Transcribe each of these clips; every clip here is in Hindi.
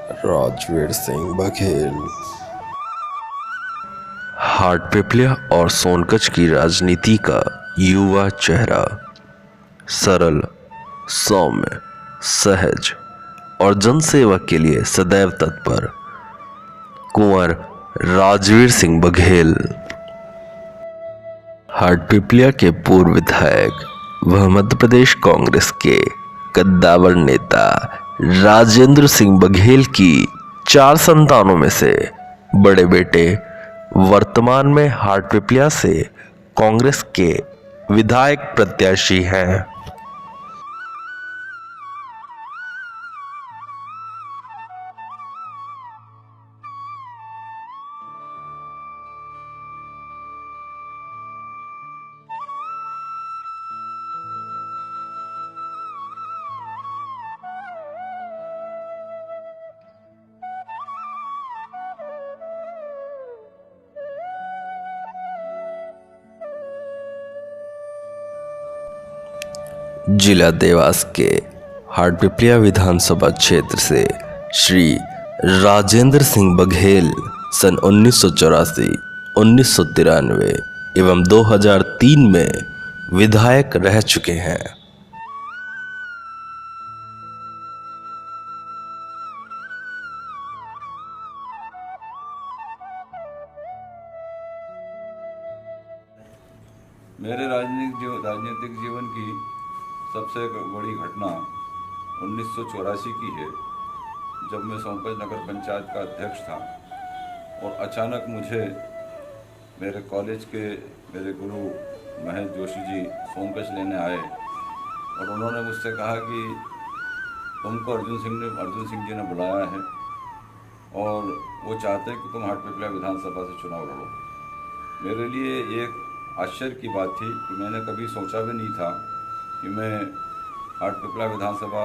राजवीर सिंह बघेल। हाटपिपलिया और सोनकच्छ की राजनीति का युवा चेहरा, सरल, सौम्य, सहज और जनसेवा के लिए सदैव तत्पर, कुंवर राजवीर सिंह बघेल। हाटपिपलिया के पूर्व विधायक वह मध्य प्रदेश कांग्रेस के कद्दावर नेता राजेंद्र सिंह बघेल की 4 संतानों में से बड़े बेटे वर्तमान में हाटपिपलिया से कांग्रेस के विधायक प्रत्याशी हैं। जिला देवास के हाटपिपलिया विधानसभा क्षेत्र से श्री राजेंद्र सिंह बघेल सन 1984, 1993 एवं 2003 में विधायक रह चुके हैं। मेरे राजनीतिक जीवन की सबसे बड़ी घटना 1984 की है, जब मैं सोनकच्छ नगर पंचायत का अध्यक्ष था और अचानक मुझे मेरे कॉलेज के मेरे गुरु महेश जोशी जी सोनकच्छ लेने आए और उन्होंने मुझसे कहा कि तुमको अर्जुन सिंह जी ने बुलाया है और वो चाहते हैं कि तुम हाटपिपलिया विधानसभा से चुनाव लड़ो। मेरे लिए एक आश्चर्य की बात थी कि मैंने कभी सोचा भी नहीं था कि मैं हाटपिपलिया विधानसभा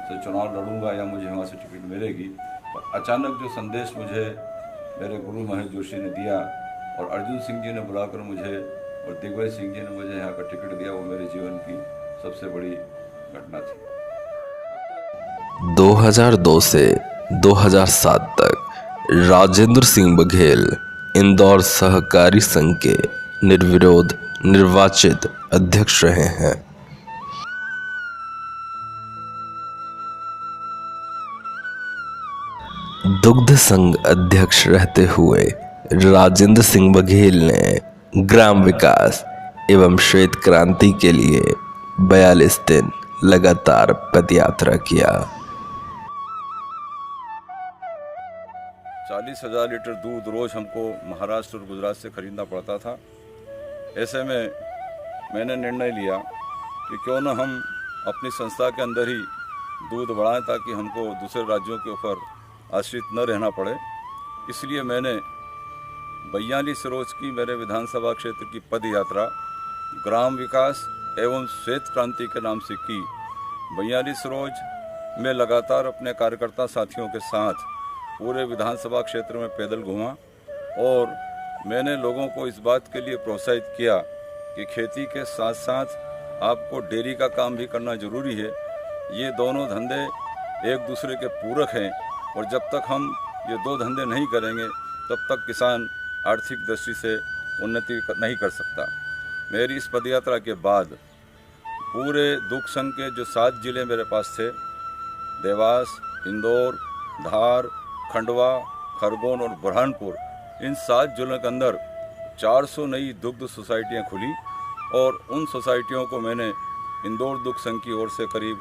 से चुनाव लड़ूंगा या मुझे वहाँ से टिकट मिलेगी। और अचानक जो संदेश मुझे मेरे गुरु महेश जोशी ने दिया और अर्जुन सिंह जी ने बुलाकर मुझे और दिग्विजय सिंह जी ने मुझे यहाँ का टिकट दिया, वो मेरे जीवन की सबसे बड़ी घटना थी। 2002 से 2007 तक राजेंद्र सिंह बघेल इंदौर सहकारी संघ के निर्विरोध निर्वाचित अध्यक्ष रहे हैं। दुग्ध संघ अध्यक्ष रहते हुए राजेंद्र सिंह बघेल ने ग्राम विकास एवं श्वेत क्रांति के लिए 42 दिन लगातार पदयात्रा किया। 40,000 लीटर दूध रोज हमको महाराष्ट्र और गुजरात से खरीदना पड़ता था। ऐसे में मैंने निर्णय लिया कि क्यों न हम अपनी संस्था के अंदर ही दूध बढ़ाएं ताकि हमको दूसरे राज्यों के ऊपर आश्रित न रहना पड़े। इसलिए मैंने 42 रोज की मेरे विधानसभा क्षेत्र की पद यात्रा ग्राम विकास एवं श्वेत क्रांति के नाम से की। 42 रोज मैं लगातार अपने कार्यकर्ता साथियों के साथ पूरे विधानसभा क्षेत्र में पैदल घूमा और मैंने लोगों को इस बात के लिए प्रोत्साहित किया कि खेती के साथ साथ आपको डेयरी का काम भी करना जरूरी है। ये दोनों धंधे एक दूसरे के पूरक हैं और जब तक हम ये 2 धंधे नहीं करेंगे तब तक किसान आर्थिक दृष्टि से उन्नति नहीं कर सकता। मेरी इस पदयात्रा के बाद पूरे दुग्ध संघ के जो 7 जिले मेरे पास थे, देवास, इंदौर, धार, खंडवा, खरगोन और बुरहानपुर, इन 7 जिलों के अंदर 400 नई दुग्ध सोसाइटियाँ खुली और उन सोसाइटियों को मैंने इंदौर दुग्ध संघ की ओर से करीब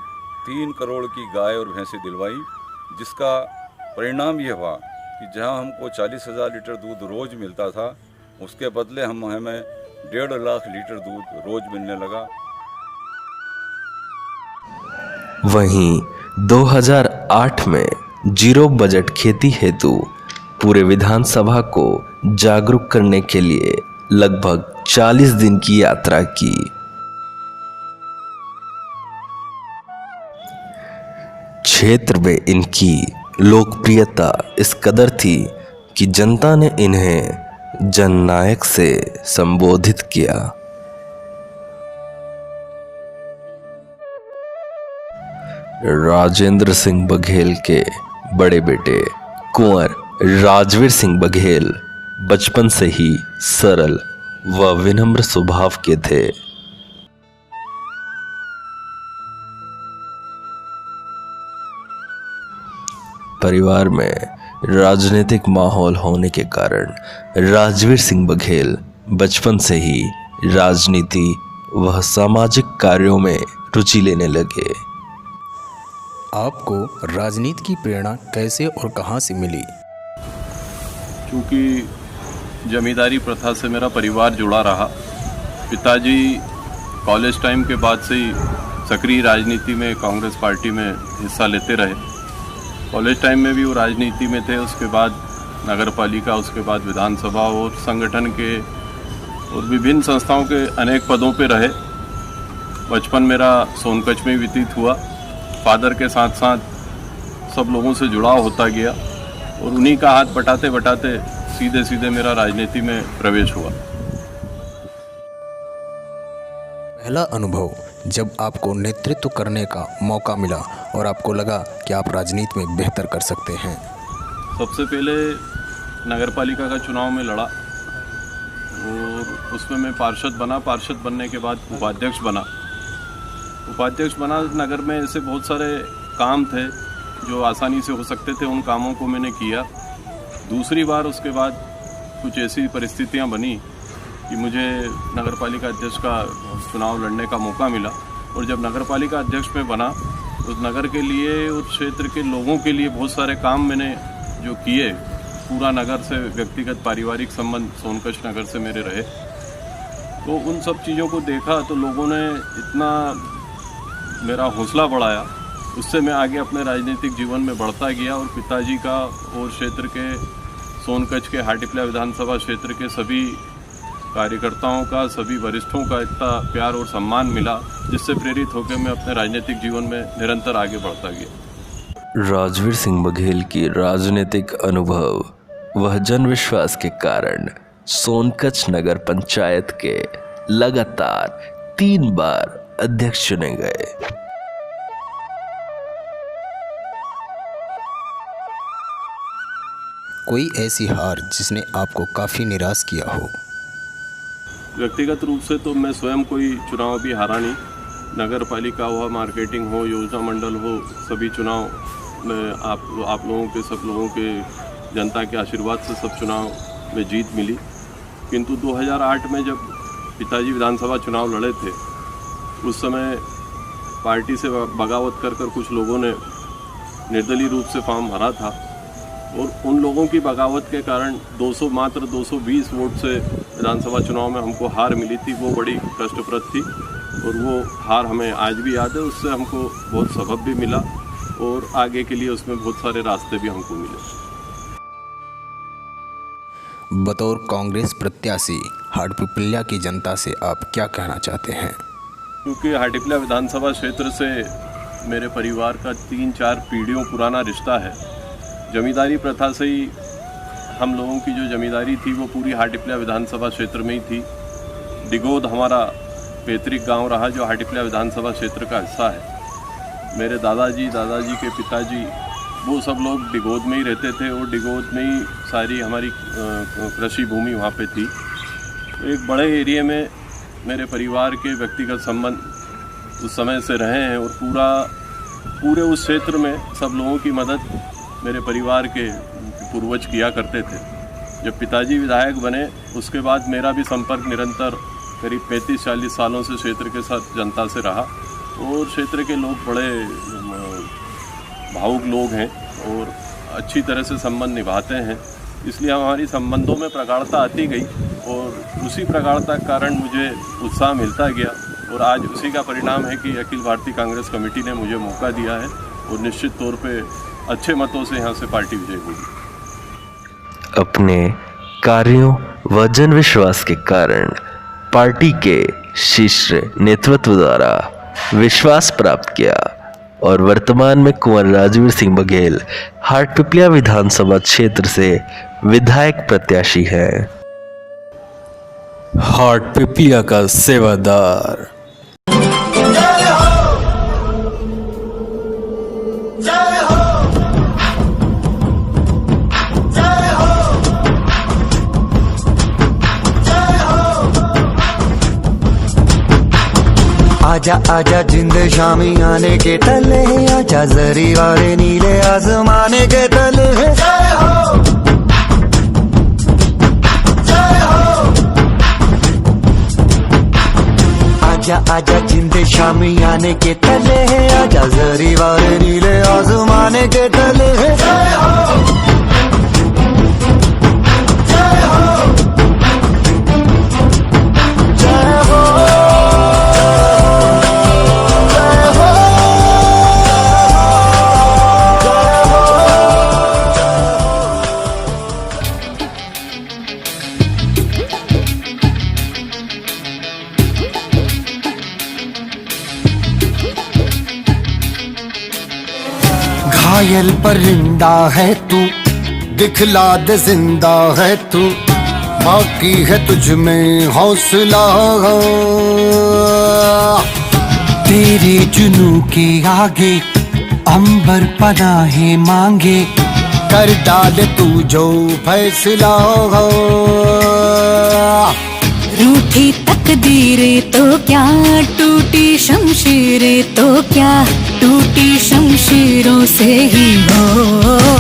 3 करोड़ की गाय और भैंसें दिलवाई, जिसका परिणाम ये हुआ कि जहां हमको 40,000 लीटर दूध रोज मिलता था, उसके बदले हमें 1.5 लाख लीटर दूध रोज मिलने लगा। वहीं 2008 में जीरो बजट खेती हेतु पूरे विधानसभा को जागरूक करने के लिए लगभग 40 दिन की यात्रा की। क्षेत्र में इनकी लोकप्रियता इस कदर थी कि जनता ने इन्हें जननायक से संबोधित किया। राजेंद्र सिंह बघेल के बड़े बेटे कुंवर राजवीर सिंह बघेल बचपन से ही सरल व विनम्र स्वभाव के थे। परिवार में राजनीतिक माहौल होने के कारण राजवीर सिंह बघेल बचपन से ही राजनीति व सामाजिक कार्यों में रुचि लेने लगे। आपको राजनीति की प्रेरणा कैसे और कहां से मिली? क्योंकि जमींदारी प्रथा से मेरा परिवार जुड़ा रहा। पिताजी कॉलेज टाइम के बाद से ही सक्रिय राजनीति में कांग्रेस पार्टी में हिस्सा लेते रहे। कॉलेज टाइम में भी वो राजनीति में थे, उसके बाद नगर पालिका, उसके बाद विधानसभा और संगठन के और विभिन्न संस्थाओं के अनेक पदों पे रहे। बचपन मेरा सोनकच्छ में व्यतीत हुआ। फादर के साथ साथ सब लोगों से जुड़ाव होता गया और उन्हीं का हाथ बटाते बटाते सीधे सीधे मेरा राजनीति में प्रवेश हुआ। पहला अनुभव जब आपको नेतृत्व करने का मौका मिला और आपको लगा कि आप राजनीति में बेहतर कर सकते हैं। सबसे पहले नगर पालिका का चुनाव में लड़ा और उसमें मैं पार्षद बना। पार्षद बनने के बाद उपाध्यक्ष बना। नगर में ऐसे बहुत सारे काम थे जो आसानी से हो सकते थे, उन कामों को मैंने किया। दूसरी बार उसके बाद कुछ ऐसी परिस्थितियां बनी कि मुझे नगर पालिका अध्यक्ष का चुनाव लड़ने का मौका मिला और जब नगर पालिका अध्यक्ष में बना उस नगर के लिए, उस क्षेत्र के लोगों के लिए बहुत सारे काम मैंने जो किए। पूरा नगर से व्यक्तिगत पारिवारिक संबंध सोनकच्छ नगर से मेरे रहे, तो उन सब चीज़ों को देखा तो लोगों ने इतना मेरा हौसला बढ़ाया। उससे मैं आगे अपने राजनीतिक जीवन में बढ़ता गया और पिताजी का और क्षेत्र के सोनकच्छ के हाटीपला विधानसभा क्षेत्र के सभी कार्यकर्ताओं का, सभी वरिष्ठों का इतना प्यार और सम्मान मिला, जिससे प्रेरित होकर मैं अपने राजनीतिक जीवन में निरंतर आगे बढ़ता गया। राजवीर सिंह बघेल की राजनीतिक अनुभव वह जन विश्वास के कारण सोनकच्छ नगर पंचायत के लगातार 3 बार अध्यक्ष चुने गए। कोई ऐसी हार जिसने आपको काफ़ी निराश किया हो? व्यक्तिगत रूप से तो मैं स्वयं कोई चुनाव भी हारा नहीं। नगर पालिका हो, मार्केटिंग हो, योजना मंडल हो, सभी चुनाव में आप लोगों के, सब लोगों के जनता के आशीर्वाद से सब चुनाव में जीत मिली। किंतु 2008 में जब पिताजी विधानसभा चुनाव लड़े थे, उस समय पार्टी से बगावत कर कुछ लोगों ने निर्दलीय रूप से फॉर्म भरा था और उन लोगों की बगावत के कारण मात्र 220 वोट से विधानसभा चुनाव में हमको हार मिली थी। वो बड़ी कष्टप्रद थी और वो हार हमें आज भी याद है। उससे हमको बहुत सबक भी मिला और आगे के लिए उसमें बहुत सारे रास्ते भी हमको मिले। बतौर कांग्रेस प्रत्याशी हाटपिपल्या की जनता से आप क्या कहना चाहते हैं? क्योंकि हाटीपला विधानसभा क्षेत्र से मेरे परिवार का 3-4 पीढ़ियों पुराना रिश्ता है। जमींदारी प्रथा से ही हम लोगों की जो जमींदारी थी वो पूरी हाटीपला विधानसभा क्षेत्र में ही थी। डिगोद हमारा पैतृक गांव रहा जो हाटीपला विधानसभा क्षेत्र का हिस्सा है। मेरे दादाजी के पिताजी वो सब लोग डिगोद में ही रहते थे और डिगोद में ही सारी हमारी कृषि भूमि वहाँ पे थी। तो एक बड़े एरिया में मेरे परिवार के व्यक्तिगत संबंध उस समय से रहे हैं और पूरे उस क्षेत्र में सब लोगों की मदद मेरे परिवार के पूर्वज किया करते थे। जब पिताजी विधायक बने उसके बाद मेरा भी संपर्क निरंतर करीब 35-40 सालों से क्षेत्र के साथ जनता से रहा और क्षेत्र के लोग बड़े भावुक लोग हैं और अच्छी तरह से संबंध निभाते हैं। इसलिए हमारी संबंधों में प्रगाढ़ता आती गई और उसी प्रगाढ़ता के कारण मुझे उत्साह मिलता गया और आज उसी का परिणाम है कि अखिल भारतीय कांग्रेस कमेटी ने मुझे मौका दिया है और निश्चित तौर पे अच्छे मतों से यहाँ से पार्टी विजयी होगी। अपने कार्यों व जन विश्वास के कारण पार्टी के शीर्ष नेतृत्व द्वारा विश्वास प्राप्त किया और वर्तमान में कुंवर राजवीर सिंह बघेल हाटपिपल्या विधानसभा क्षेत्र से विधायक प्रत्याशी हैं। हाटपिपल्या का सेवादार। जय हो आजा आजा जिंद शामी आने के तले, आजा जरी वाले नीले आसमाने के तले। आजा आजा जिंद शामी आने के तले, आजा जरी वाले नीले आसमाने के तले। घायल परिंदा है तू, दिखला दे जिंदा है तू, बाकी है तुझ में हौसला। तेरे जुनू के आगे अंबर पनाहे मांगे, कर डाले तू जो फैसला। रूठी तकदीरें तो क्या, टूटी शमशीरें तो क्या, टूटी शमशीरों से ही हो